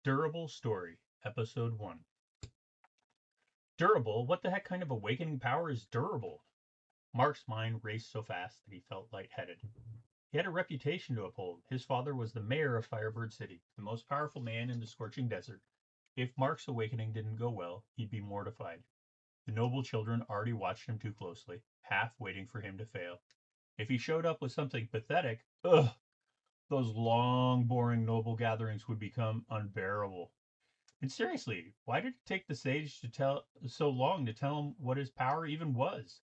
Durable Story, Episode 1. Durable? What the heck kind of awakening power is durable? Mark's mind raced so fast that he felt lightheaded. He had a reputation to uphold. His father was the mayor of Firebird City, the most powerful man in the scorching desert. If Mark's awakening didn't go well, he'd be mortified. The noble children already watched him too closely, half waiting for him to fail. If he showed up with something pathetic, those long, boring noble gatherings would become unbearable. And seriously, why did it take the sage to tell so long to tell him what his power even was?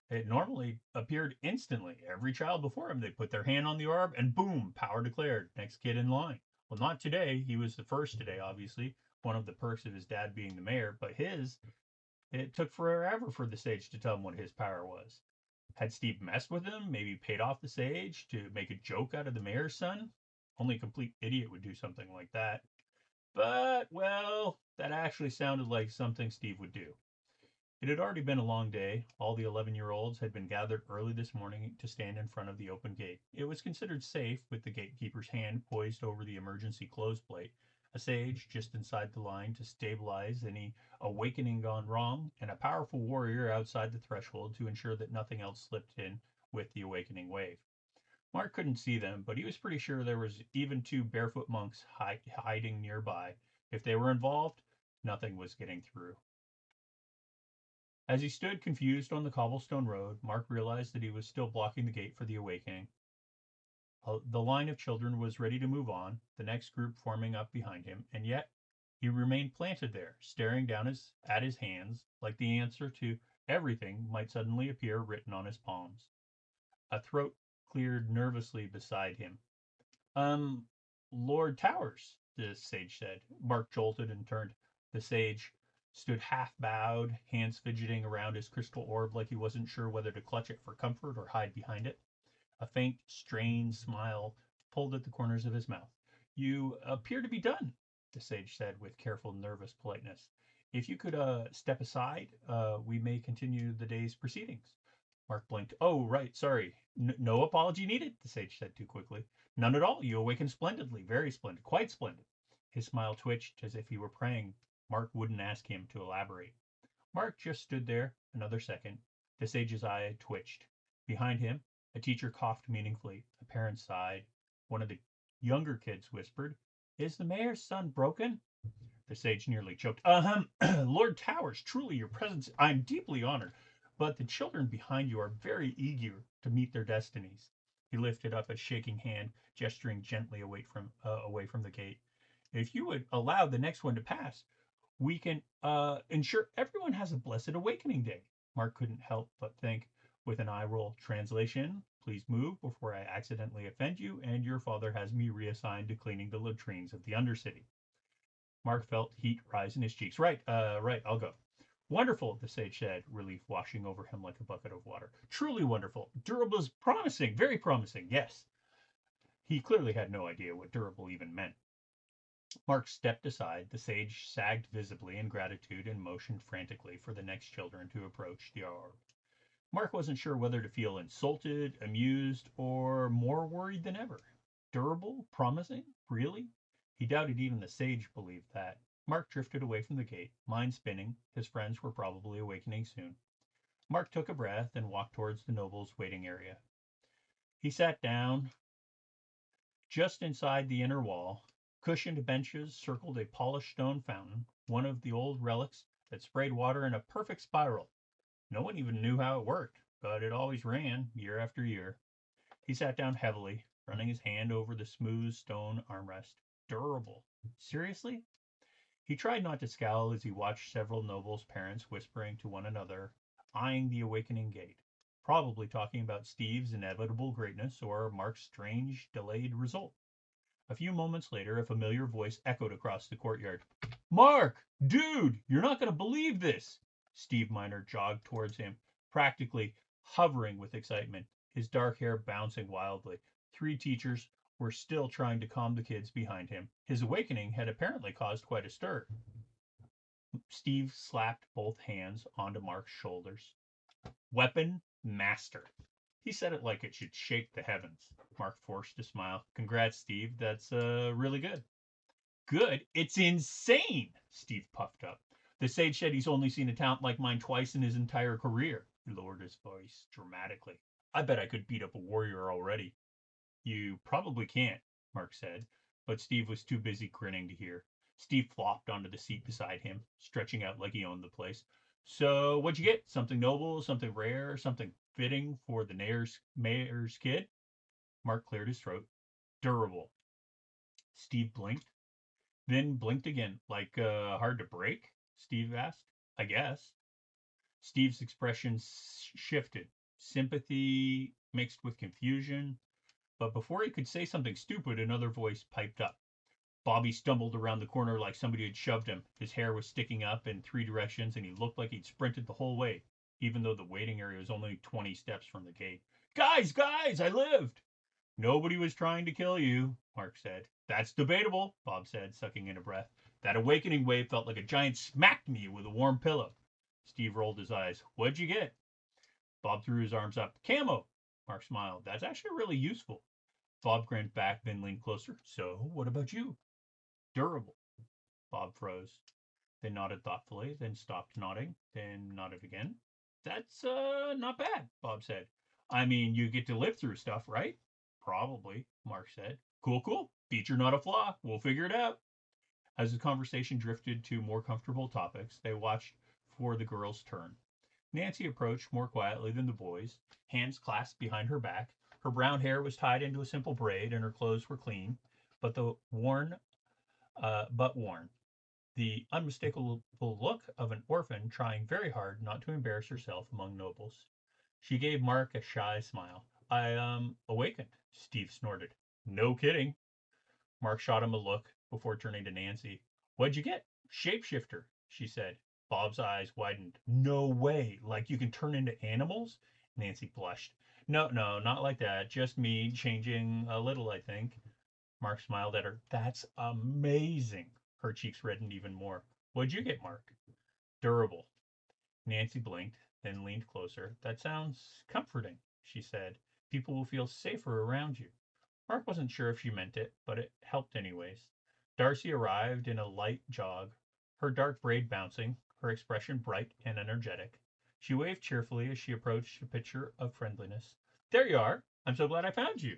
It normally appeared instantly. Every child before him, they put their hand on the orb and boom, power declared. Next kid in line. Well, not today. He was the first today, obviously. One of the perks of his dad being the mayor, but it took forever for the sage to tell him what his power was. Had Steve messed with him? Maybe paid off the sage to make a joke out of the mayor's son? Only a complete idiot would do something like that. But, well, that actually sounded like something Steve would do. It had already been a long day. All the 11-year-olds had been gathered early this morning to stand in front of the open gate. It was considered safe, with the gatekeeper's hand poised over the emergency close plate, a sage just inside the line to stabilize any awakening gone wrong, and a powerful warrior outside the threshold to ensure that nothing else slipped in with the awakening wave. Mark couldn't see them, but he was pretty sure there was even two barefoot monks hiding nearby. If they were involved, nothing was getting through. As he stood confused on the cobblestone road, Mark realized that he was still blocking the gate for the awakening. The line of children was ready to move on, the next group forming up behind him, and yet he remained planted there, staring down at his hands, like the answer to everything might suddenly appear written on his palms. A throat cleared nervously beside him. Um, Lord Towers, the sage said. Mark jolted and turned. The sage stood half bowed, hands fidgeting around his crystal orb like he wasn't sure whether to clutch it for comfort or hide behind it. A faint, strained smile pulled at the corners of his mouth. You appear to be done, the sage said with careful, nervous politeness. If you could step aside, we may continue the day's proceedings. Mark blinked. Oh, right, sorry. No apology needed, the sage said too quickly. None at all. You awakened splendidly. Very splendid. Quite splendid. His smile twitched as if he were praying Mark wouldn't ask him to elaborate. Mark just stood there another second. The sage's eye twitched. Behind him, a teacher coughed meaningfully. A parent sighed. One of the younger kids whispered, Is the mayor's son broken? The sage nearly choked. Lord Towers, truly your presence, I'm deeply honored, but the children behind you are very eager to meet their destinies. He lifted up a shaking hand, gesturing gently away from the gate. If you would allow the next one to pass, we can ensure everyone has a blessed awakening day. Mark couldn't help but think, with an eye roll, translation, please move before I accidentally offend you, and your father has me reassigned to cleaning the latrines of the Undercity. Mark felt heat rise in his cheeks. Right, I'll go. Wonderful, the sage said, relief washing over him like a bucket of water. Truly wonderful. Durable is promising, very promising, yes. He clearly had no idea what durable even meant. Mark stepped aside. The sage sagged visibly in gratitude and motioned frantically for the next children to approach the orb. Mark wasn't sure whether to feel insulted, amused, or more worried than ever. Durable? Promising? Really? He doubted even the sage believed that. Mark drifted away from the gate, mind spinning. His friends were probably awakening soon. Mark took a breath and walked towards the noble's waiting area. He sat down just inside the inner wall. Cushioned benches circled a polished stone fountain, one of the old relics that sprayed water in a perfect spiral. No one even knew how it worked, but it always ran, year after year. He sat down heavily, running his hand over the smooth stone armrest. Durable. Seriously? He tried not to scowl as he watched several nobles' parents whispering to one another, eyeing the awakening gate, probably talking about Steve's inevitable greatness or Mark's strange, delayed result. A few moments later, a familiar voice echoed across the courtyard. Mark! Dude! You're not going to believe this! Steve Miner jogged towards him, practically hovering with excitement, his dark hair bouncing wildly. Three teachers were still trying to calm the kids behind him. His awakening had apparently caused quite a stir. Steve slapped both hands onto Mark's shoulders. Weapon master. He said it like it should shake the heavens. Mark forced a smile. Congrats, Steve. That's really good. Good? It's insane, Steve puffed up. The sage said he's only seen a talent like mine twice in his entire career. He lowered his voice dramatically. I bet I could beat up a warrior already. You probably can't, Mark said, but Steve was too busy grinning to hear. Steve flopped onto the seat beside him, stretching out like he owned the place. So, what'd you get? Something noble, something rare, something fitting for the mayor's kid? Mark cleared his throat. Durable. Steve blinked, then blinked again. Like, hard to break? Steve asked. I guess. Steve's expression shifted. Sympathy mixed with confusion. But before he could say something stupid, another voice piped up. Bobby stumbled around the corner like somebody had shoved him. His hair was sticking up in three directions, and he looked like he'd sprinted the whole way, even though the waiting area was only 20 steps from the gate. Guys, I lived! Nobody was trying to kill you, Mark said. That's debatable, Bob said, sucking in a breath. That awakening wave felt like a giant smacked me with a warm pillow. Steve rolled his eyes. What'd you get? Bob threw his arms up. Camo! Mark smiled. That's actually really useful. Bob grinned back, then leaned closer. So, what about you? Durable. Bob froze, then nodded thoughtfully, then stopped nodding, then nodded again. That's not bad, Bob said. I mean, you get to live through stuff, right? Probably, Mark said. Cool. Feature not a flaw. We'll figure it out. As the conversation drifted to more comfortable topics, they watched for the girl's turn. Nancy approached more quietly than the boys, hands clasped behind her back. Her brown hair was tied into a simple braid, and her clothes were clean, but worn. The unmistakable look of an orphan trying very hard not to embarrass herself among nobles. She gave Mark a shy smile. I, awakened, Steve snorted. No kidding. Mark shot him a look before turning to Nancy. What'd you get? Shapeshifter, she said. Bob's eyes widened. No way. Like you can turn into animals? Nancy blushed. No, not like that. Just me changing a little, I think. Mark smiled at her. That's amazing. Her cheeks reddened even more. What'd you get, Mark? Durable. Nancy blinked, then leaned closer. That sounds comforting, she said. People will feel safer around you. Mark wasn't sure if she meant it, but it helped anyways. Darcy arrived in a light jog, her dark braid bouncing, her expression bright and energetic. She waved cheerfully as she approached a picture of friendliness. There you are. I'm so glad I found you.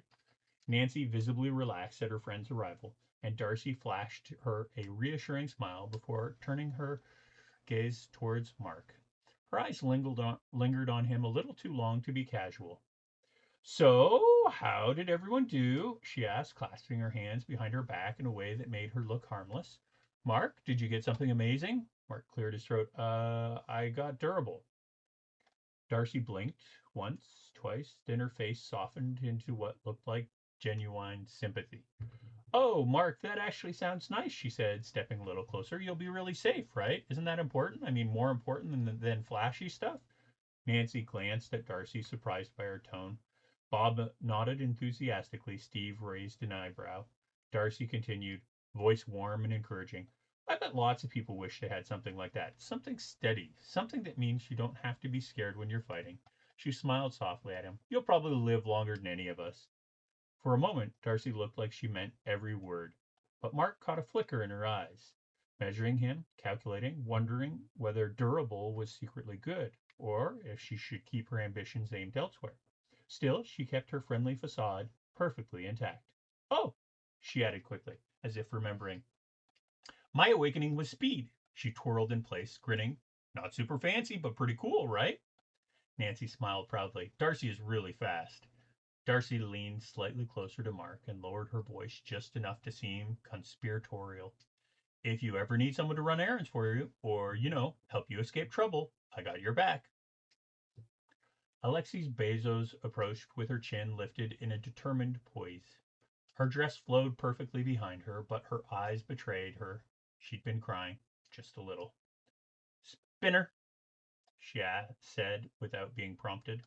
Nancy visibly relaxed at her friend's arrival, and Darcy flashed her a reassuring smile before turning her gaze towards Mark. Her eyes lingered on him a little too long to be casual. So, how did everyone do? She asked, clasping her hands behind her back in a way that made her look harmless. Mark, did you get something amazing? Mark cleared his throat. I got durable. Darcy blinked once, twice, then her face softened into what looked like genuine sympathy. Oh, Mark, that actually sounds nice, she said, stepping a little closer. You'll be really safe, right? Isn't that important? I mean, more important than flashy stuff? Nancy glanced at Darcy, surprised by her tone. Bob nodded enthusiastically. Steve raised an eyebrow. Darcy continued, voice warm and encouraging. I bet lots of people wish they had something like that. Something steady. Something that means you don't have to be scared when you're fighting. She smiled softly at him. You'll probably live longer than any of us. For a moment, Darcy looked like she meant every word. But Mark caught a flicker in her eyes, measuring him, calculating, wondering whether durable was secretly good, or if she should keep her ambitions aimed elsewhere. Still, she kept her friendly facade perfectly intact. Oh, she added quickly, as if remembering. My awakening was speed. She twirled in place, grinning. Not super fancy, but pretty cool, right? Nancy smiled proudly. Darcy is really fast. Darcy leaned slightly closer to Mark and lowered her voice just enough to seem conspiratorial. If you ever need someone to run errands for you, or, help you escape trouble, I got your back. Alexis Bezos approached with her chin lifted in a determined poise. Her dress flowed perfectly behind her, but her eyes betrayed her. She'd been crying, just a little. Spinner, she said without being prompted.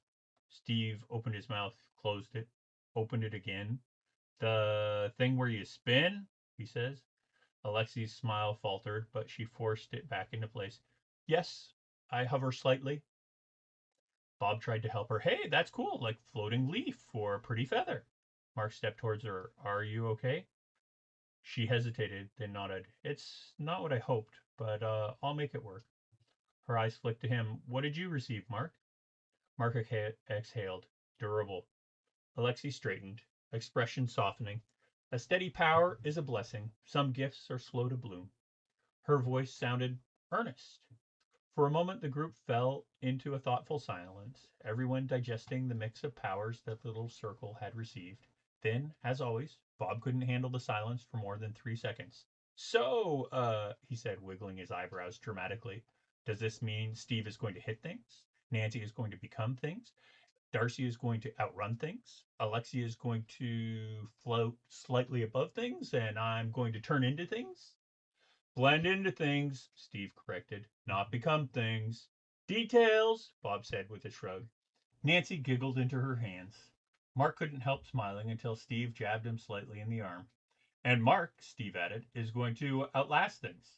Steve opened his mouth, closed it, opened it again. The thing where you spin, he says. Alexi's smile faltered, but she forced it back into place. Yes, I hover slightly. Bob tried to help her. Hey, that's cool, like floating leaf or a pretty feather. Mark stepped towards her. Are you okay? She hesitated, then nodded. It's not what I hoped, but I'll make it work. Her eyes flicked to him. What did you receive, Mark? Mark exhaled. Durable. Alexei straightened, expression softening. A steady power is a blessing. Some gifts are slow to bloom. Her voice sounded earnest. For a moment, the group fell into a thoughtful silence, everyone digesting the mix of powers that the little circle had received. Then, as always, Bob couldn't handle the silence for more than 3 seconds. So, he said, wiggling his eyebrows dramatically, does this mean Steve is going to hit things? Nancy is going to become things? Darcy is going to outrun things? Alexia is going to float slightly above things, and I'm going to turn into things? Blend into things, Steve corrected, not become things. Details, Bob said with a shrug. Nancy giggled into her hands. Mark couldn't help smiling until Steve jabbed him slightly in the arm. And Mark, Steve added, is going to outlast things.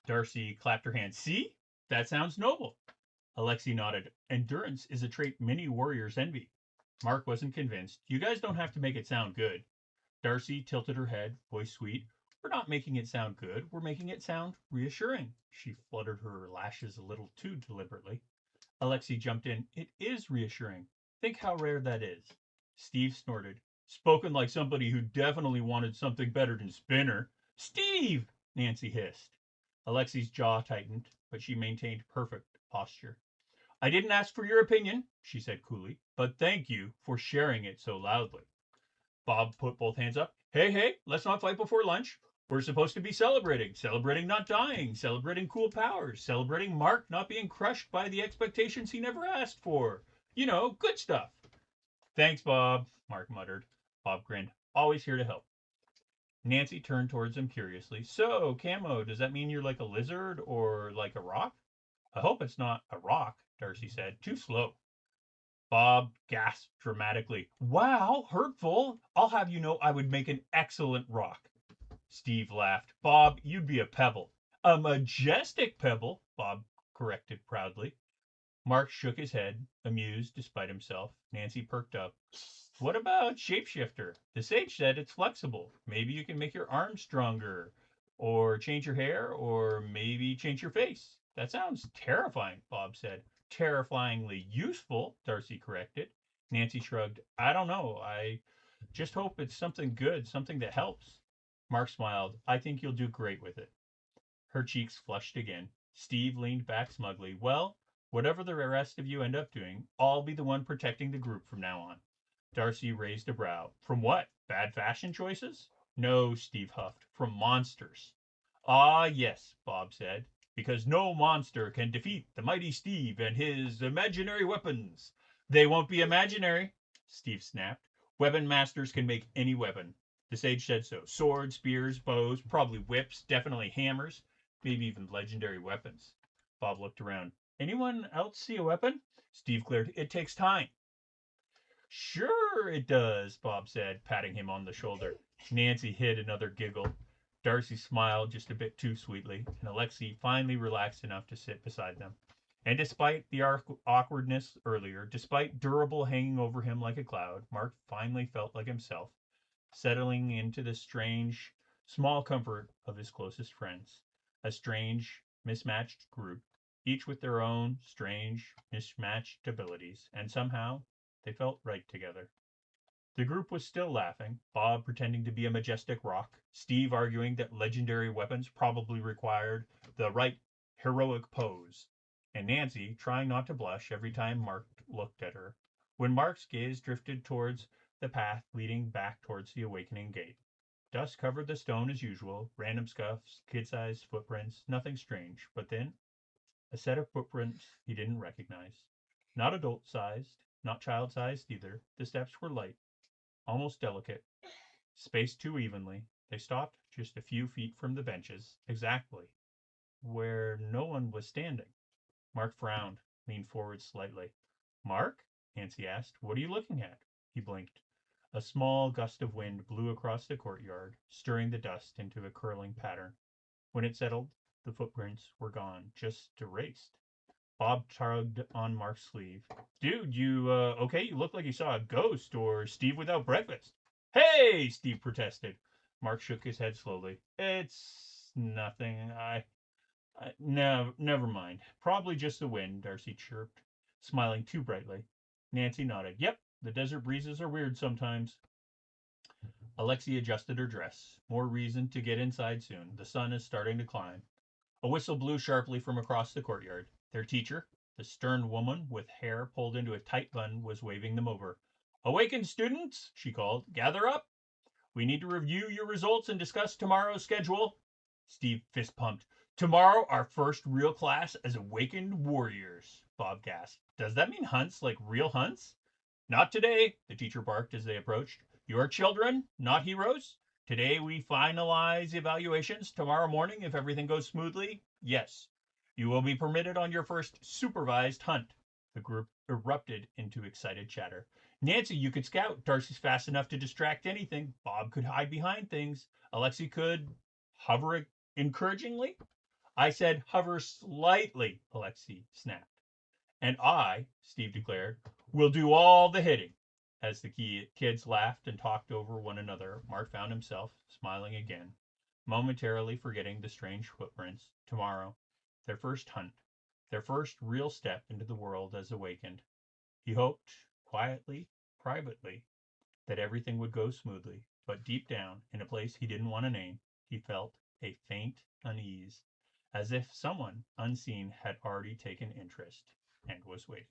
Darcy clapped her hands. See? That sounds noble. Alexei nodded. Endurance is a trait many warriors envy. Mark wasn't convinced. You guys don't have to make it sound good. Darcy tilted her head, voice sweet. We're not making it sound good. We're making it sound reassuring. She fluttered her lashes a little too deliberately. Alexei jumped in. It is reassuring. Think how rare that is. Steve snorted. Spoken like somebody who definitely wanted something better than Spinner. Steve! Nancy hissed. Alexei's jaw tightened, but she maintained perfect posture. I didn't ask for your opinion, she said coolly, but thank you for sharing it so loudly. Bob put both hands up. Hey, hey, let's not fight before lunch. We're supposed to be celebrating not dying, celebrating cool powers, celebrating Mark not being crushed by the expectations he never asked for. You know, good stuff. Thanks, Bob, Mark muttered. Bob grinned. Always here to help. Nancy turned towards him curiously. So, Camo, does that mean you're like a lizard or like a rock? I hope it's not a rock, Darcy said. Too slow. Bob gasped dramatically. Wow, hurtful. I'll have you know I would make an excellent rock. Steve laughed. Bob, you'd be a pebble. A majestic pebble, Bob corrected proudly. Mark shook his head, amused despite himself. Nancy perked up. What about shapeshifter? The sage said it's flexible. Maybe you can make your arms stronger, or change your hair, or maybe change your face. That sounds terrifying, Bob said. Terrifyingly useful, Darcy corrected. Nancy shrugged. I don't know. I just hope it's something good, something that helps. Mark smiled. I think you'll do great with it. Her cheeks flushed again. Steve leaned back smugly. Well, whatever the rest of you end up doing, I'll be the one protecting the group from now on. Darcy raised a brow. From what? Bad fashion choices? No, Steve huffed. From monsters. Ah, yes, Bob said, because no monster can defeat the mighty Steve and his imaginary weapons. They won't be imaginary, Steve snapped. Weapon masters can make any weapon. The sage said so. Swords, spears, bows, probably whips, definitely hammers, maybe even legendary weapons. Bob looked around. Anyone else see a weapon? Steve glared. It takes time. Sure it does, Bob said, patting him on the shoulder. Nancy hid another giggle. Darcy smiled just a bit too sweetly, and Alexei finally relaxed enough to sit beside them. And despite the awkwardness earlier, despite Durable hanging over him like a cloud, Mark finally felt like himself, settling into the strange, small comfort of his closest friends. A strange, mismatched group, each with their own strange, mismatched abilities, and somehow they felt right together. The group was still laughing, Bob pretending to be a majestic rock, Steve arguing that legendary weapons probably required the right heroic pose, and Nancy trying not to blush every time Mark looked at her. When Mark's gaze drifted towards the path leading back towards the awakening gate. Dust covered the stone as usual, random scuffs, kid-sized footprints, nothing strange, but then a set of footprints he didn't recognize. Not adult-sized, not child-sized either. The steps were light, almost delicate, spaced too evenly. They stopped just a few feet from the benches, exactly where no one was standing. Mark frowned, leaned forward slightly. Mark? Nancy asked. What are you looking at? He blinked. A small gust of wind blew across the courtyard, stirring the dust into a curling pattern. When it settled, the footprints were gone, just erased. Bob tugged on Mark's sleeve. Dude, you okay? You look like you saw a ghost or Steve without breakfast. Hey, Steve protested. Mark shook his head slowly. It's nothing. No, never mind. Probably just the wind, Darcy chirped, smiling too brightly. Nancy nodded. Yep, the desert breezes are weird sometimes. Alexei adjusted her dress. More reason to get inside soon. The sun is starting to climb. A whistle blew sharply from across the courtyard. Their teacher, the stern woman with hair pulled into a tight bun, was waving them over. Awaken, students, she called. Gather up. We need to review your results and discuss tomorrow's schedule. Steve fist pumped. Tomorrow, our first real class as awakened warriors, Bob gasped. Does that mean hunts like real hunts? Not today, the teacher barked as they approached. You are children, not heroes. Today we finalize evaluations. Tomorrow morning, if everything goes smoothly, yes, you will be permitted on your first supervised hunt. The group erupted into excited chatter. Nancy, you could scout. Darcy's fast enough to distract anything. Bob could hide behind things. Alexei could hover encouragingly. I said hover slightly, Alexei snapped. And I, Steve declared, will do all the hitting. As the kids laughed and talked over one another, Mark found himself smiling again, momentarily forgetting the strange footprints. Tomorrow, their first hunt, their first real step into the world as awakened. He hoped, quietly, privately, that everything would go smoothly, but deep down, in a place he didn't want to name, he felt a faint unease, as if someone unseen had already taken interest and was waiting.